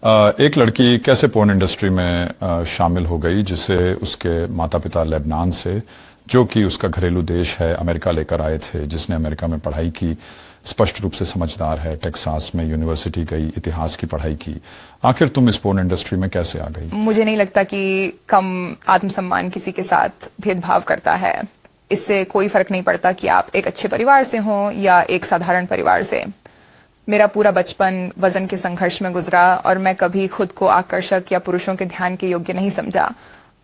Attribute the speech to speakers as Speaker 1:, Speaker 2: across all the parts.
Speaker 1: एक लड़की कैसे पोर्न इंडस्ट्री में शामिल हो गई जिसे उसके माता पिता लेबनान से, जो कि उसका घरेलू देश है, अमेरिका लेकर आए थे, जिसने अमेरिका में पढ़ाई की, स्पष्ट रूप से समझदार है, टेक्सास में यूनिवर्सिटी गई, इतिहास की पढ़ाई की। आखिर तुम इस पोर्न इंडस्ट्री में कैसे आ गई?
Speaker 2: मुझे नहीं लगता कि कम आत्मसम्मान किसी के साथ भेदभाव करता है। इससे कोई फर्क नहीं पड़ता कि आप एक अच्छे परिवार से हो या एक साधारण परिवार से। मेरा पूरा बचपन वजन के संघर्ष में गुजरा और मैं कभी खुद को आकर्षक या पुरुषों के ध्यान के योग्य नहीं समझा।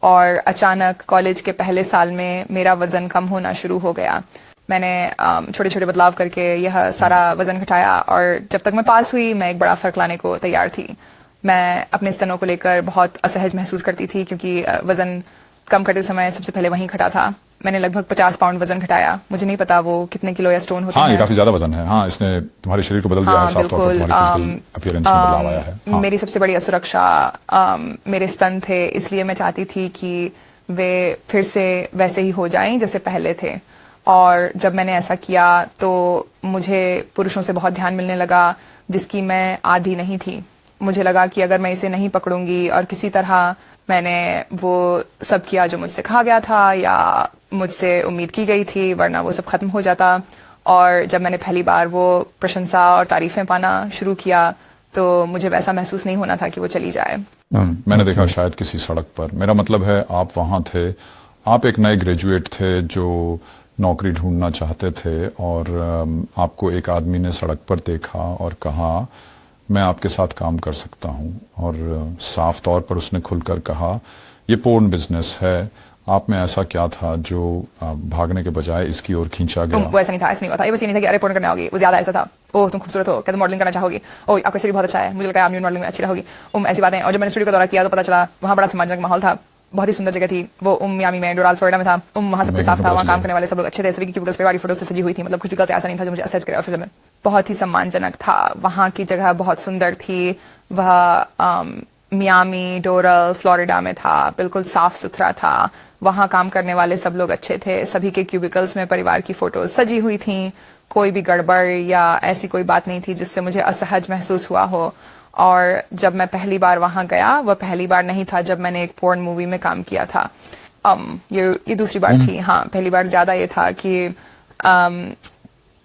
Speaker 2: और अचानक कॉलेज के पहले साल में मेरा वजन कम होना शुरू हो गया। मैंने छोटे छोटे बदलाव करके यह सारा वजन घटाया और जब तक मैं पास हुई मैं एक बड़ा फर्क लाने को तैयार थी। मैं अपने स्तनों को लेकर बहुत असहज महसूस करती थी क्योंकि वजन कम करते समय सबसे पहले वहीं घटा था। मैंने लगभग 50 पाउंड वजन घटाया। मुझे नहीं पता वो कितने किलो या स्टोन होते हैं।
Speaker 1: ये काफी ज्यादा वजन है। हाँ, इसने तुम्हारे शरीर को बदल दिया है, साफ तौर पर तुम्हारी फिजिकल अपीयरेंस में बदलाव आया है। हाँ।
Speaker 2: मेरी सबसे बड़ी असुरक्षा मेरे स्तन थे, इसलिए मैं चाहती थी कि वे फिर से वैसे ही हो जाएं जैसे पहले थे। और जब मैंने ऐसा किया तो मुझे पुरुषों से बहुत ध्यान मिलने लगा, जिसकी मैं आदी नहीं थी। मुझे लगा कि अगर मैं इसे नहीं पकड़ूंगी और किसी तरह मैंने वो सब किया जो मुझसे कहा गया था या मुझसे उम्मीद की गई थी, वरना वो सब खत्म हो जाता। और जब मैंने पहली बार वो प्रशंसा और तारीफें पाना शुरू किया तो मुझे वैसा महसूस नहीं होना था कि वो चली जाए।
Speaker 1: मैंने देखा शायद किसी सड़क पर, मेरा मतलब है आप वहां थे, आप एक नए ग्रेजुएट थे जो नौकरी ढूंढना चाहते थे और आपको एक आदमी ने सड़क पर देखा और कहा मैं आपके साथ काम कर सकता हूं। और साफ तौर पर उसने खुलकर कहा ये पोर्न बिजनेस है। आप में ऐसा क्या था जो भागने के बजाय इसकी ओर खींचा गया?
Speaker 2: वो ऐसा नहीं था, ऐसा नहीं हुआ था। ये बस ये नहीं था कि अरे पोर्न करने आओगी, वो ज्यादा ऐसा था ओह तुम खूबसूरत हो, क्या तुम मॉडलिंग करना चाहोगी, ओह आपका शरीर बहुत अच्छा है, मुझे लगा आप मॉडलिंग में अच्छी रहोगी, ऐसी बातें। और जब मैंने स्टूडियो का दौरा किया तो पता चला वहाँ बड़ा सम्मानजनक माहौल था, बहुत ही सुंदर जगह थी वो। मियामी में, डोराल फ्लोरिडा में था। वहाँ सब कुछ साफ था, वहाँ काम करने वाले सब लोग अच्छे थे, सभी की क्यूबिकल्स पे बड़ी फोटो से सजी हुई थी। मतलब कुछ भी गलत ऐसा नहीं था जो मुझे असेस करे ऑफिस में। बहुत ही सम्मानजनक था। वहाँ की जगह बहुत सुंदर थी। वह मियामी, डोरल, फ्लोरिडा में था, बिल्कुल साफ सुथरा था। वहाँ काम करने वाले सब लोग अच्छे थे, सभी के क्यूबिकल्स में परिवार की फोटोज सजी हुई थी। कोई भी गड़बड़ या ऐसी कोई बात नहीं थी जिससे मुझे असहज महसूस हुआ हो। और जब मैं पहली बार वहां गया, वह पहली बार नहीं था जब मैंने एक पोर्न मूवी में काम किया था। ये दूसरी बार थी। हाँ, पहली बार ज्यादा ये था कि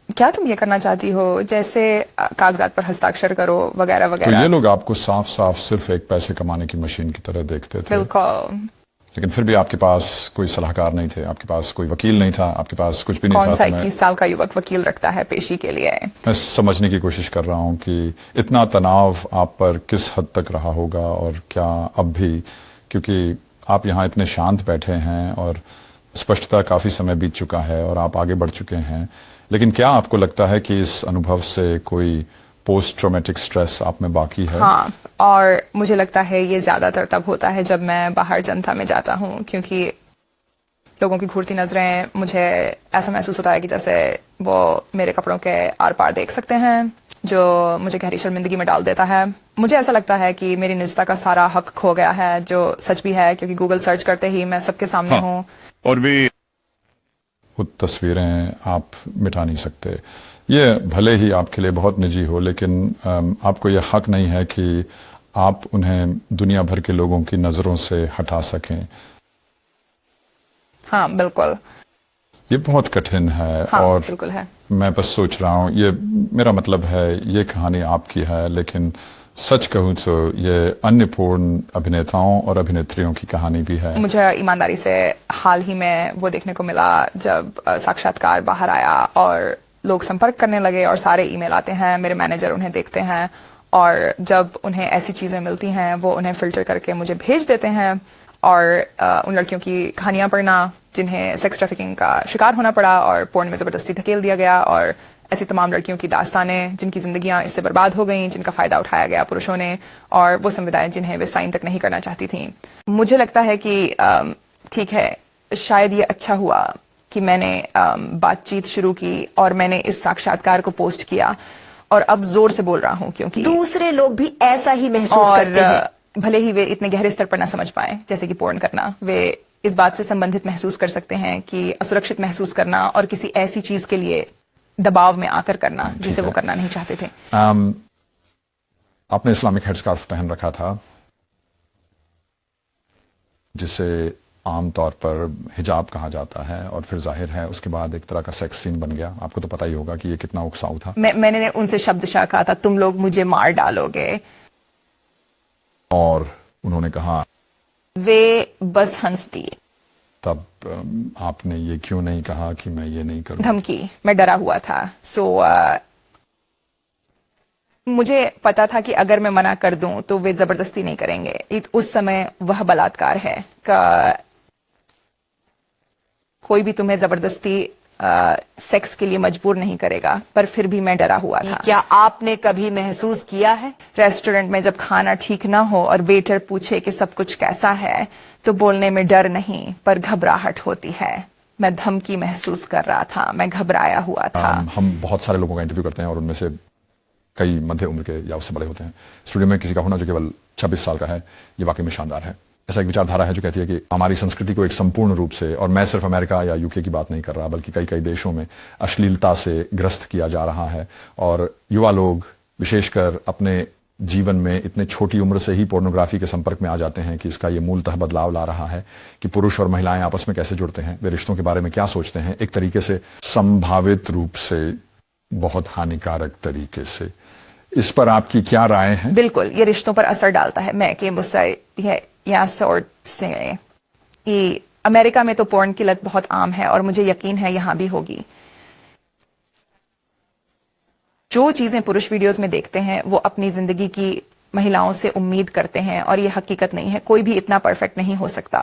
Speaker 2: क्या तुम ये करना चाहती हो, जैसे कागजात पर हस्ताक्षर करो वगैरह वगैरह।
Speaker 1: तो ये लोग आपको साफ साफ सिर्फ एक पैसे कमाने की मशीन की तरह देखते थे।
Speaker 2: बिल्कुल।
Speaker 1: लेकिन फिर भी आपके पास कोई सलाहकार नहीं थे, आपके पास कोई वकील नहीं था, आपके पास कुछ भी नहीं था।
Speaker 2: कौन सा 21 साल का युवक वकील रखता है पेशी के लिए?
Speaker 1: मैं समझने की कोशिश कर रहा हूँ कि इतना तनाव आप पर किस हद तक रहा होगा और क्या अब भी, क्योंकि आप यहाँ इतने शांत बैठे हैं और स्पष्टता काफी समय बीत चुका है और आप आगे बढ़ चुके हैं, लेकिन क्या आपको लगता है कि इस अनुभव से कोई पोस्ट ट्रॉमेटिक स्ट्रेस आप में बाकी है?
Speaker 2: हाँ, और मुझे लगता है ये ज्यादातर तब होता है जब मैं बाहर जनता में जाता हूँ, क्योंकि लोगों की घूरती नजरें, मुझे ऐसा महसूस होता है कि जैसे वो मेरे कपड़ों के आर पार देख सकते हैं, जो मुझे गहरी शर्मिंदगी में डाल देता है। मुझे ऐसा लगता है कि मेरी निजता का सारा हक खो गया है, जो सच भी है क्योंकि गूगल सर्च करते ही मैं सबके सामने हूँ।
Speaker 1: और भी वो तस्वीरें आप मिटा नहीं सकते। ये भले ही आपके लिए बहुत निजी हो, लेकिन आपको ये हक नहीं है कि आप उन्हें दुनिया भर के लोगों की नजरों से हटा सकें।
Speaker 2: हाँ बिल्कुल,
Speaker 1: ये बहुत कठिन है।
Speaker 2: हाँ,
Speaker 1: और
Speaker 2: बिल्कुल है।
Speaker 1: मैं बस सोच रहा हूँ, ये मेरा मतलब है ये कहानी आपकी है, लेकिन सच कहूँ तो ये अन्य पोर्न अभिनेताओं और अभिनेत्रियों की कहानी भी है।
Speaker 2: मुझे ईमानदारी से हाल ही में वो देखने को मिला जब साक्षात्कार बाहर आया और लोग संपर्क करने लगे और सारे ईमेल आते हैं, मेरे मैनेजर उन्हें देखते हैं और जब उन्हें ऐसी चीजें मिलती हैं वो उन्हें फिल्टर करके मुझे भेज देते हैं। और उन लड़कियों की कहानियां पढ़ना जिन्हें सेक्स ट्रैफिकिंग का शिकार होना पड़ा और पोर्न में जबरदस्ती धकेल दिया गया, और ऐसी तमाम लड़कियों की दास्तानें जिनकी जिंदगियां इससे बर्बाद हो गईं, जिनका फायदा उठाया गया पुरुषों ने, और वो संविदाएं जिन्हें वे साइन तक नहीं करना चाहती थी। मुझे लगता है कि ठीक है, शायद ये अच्छा हुआ कि मैंने बातचीत शुरू की और मैंने इस साक्षात्कार को पोस्ट किया और अब जोर से बोल रहा हूँ, क्योंकि
Speaker 3: दूसरे लोग भी ऐसा ही महसूस करते हैं।
Speaker 2: भले ही वे इतने गहरे स्तर पर ना समझ पाए, जैसे कि पोर्न करना, वे इस बात से संबंधित महसूस कर सकते हैं कि असुरक्षित महसूस करना और किसी ऐसी चीज के लिए दबाव में आकर करना जिसे वो करना नहीं चाहते थे।
Speaker 1: आपने इस्लामिक हेडस्कार्फ पहन रखा था, जिसे आमतौर पर हिजाब कहा जाता है, और फिर जाहिर है उसके बाद एक तरह का सेक्स सीन बन गया। आपको तो पता ही होगा कि ये कितना उकसाऊ था।
Speaker 2: मैंने उनसे शब्दशः कहा था, तुम लोग मुझे मार डालोगे,
Speaker 1: और उन्होंने कहा,
Speaker 2: वे बस हंस दिए।
Speaker 1: तब आपने ये क्यों नहीं कहा कि मैं ये नहीं करूं?
Speaker 2: धमकी, मैं डरा हुआ था। मुझे पता था कि अगर मैं मना कर दूं तो वे जबरदस्ती नहीं करेंगे। उस समय वह बलात्कार है का कोई भी तुम्हें जबरदस्ती सेक्स के लिए मजबूर नहीं करेगा, पर फिर भी मैं डरा हुआ था।
Speaker 3: क्या आपने कभी महसूस किया है
Speaker 2: रेस्टोरेंट में जब खाना ठीक ना हो और वेटर पूछे कि सब कुछ कैसा है, तो बोलने में डर नहीं पर घबराहट होती है। मैं धमकी महसूस कर रहा था, मैं घबराया हुआ था।
Speaker 1: हम बहुत सारे लोगों का इंटरव्यू करते हैं और उनमें से कई मध्य उम्र के या उससे बड़े होते हैं। स्टूडियो में किसी का होना जो केवल 26 साल का है, ये वाकई में शानदार है। ऐसा एक विचारधारा है जो कहती है कि हमारी संस्कृति को एक संपूर्ण रूप से, और मैं सिर्फ अमेरिका या यूके की बात नहीं कर रहा, बल्कि कई कई देशों में अश्लीलता से ग्रस्त किया जा रहा है, और युवा लोग विशेषकर अपने जीवन में इतने छोटी उम्र से ही पोर्नोग्राफी के संपर्क में आ जाते हैं कि इसका ये मूलतः बदलाव ला रहा है कि पुरुष और महिलाएं आपस में कैसे जुड़ते हैं, वे रिश्तों के बारे में क्या सोचते हैं, एक तरीके से संभावित रूप से बहुत हानिकारक तरीके से। इस पर आपकी क्या राय है?
Speaker 2: बिल्कुल, ये रिश्तों पर असर डालता है। मैं कि मुझसे यहाँ से कि अमेरिका में तो पोर्न की लत बहुत आम है और मुझे यकीन है यहाँ भी होगी। जो चीजें पुरुष वीडियोस में देखते हैं वो अपनी जिंदगी की महिलाओं से उम्मीद करते हैं, और ये हकीकत नहीं है। कोई भी इतना परफेक्ट नहीं हो सकता।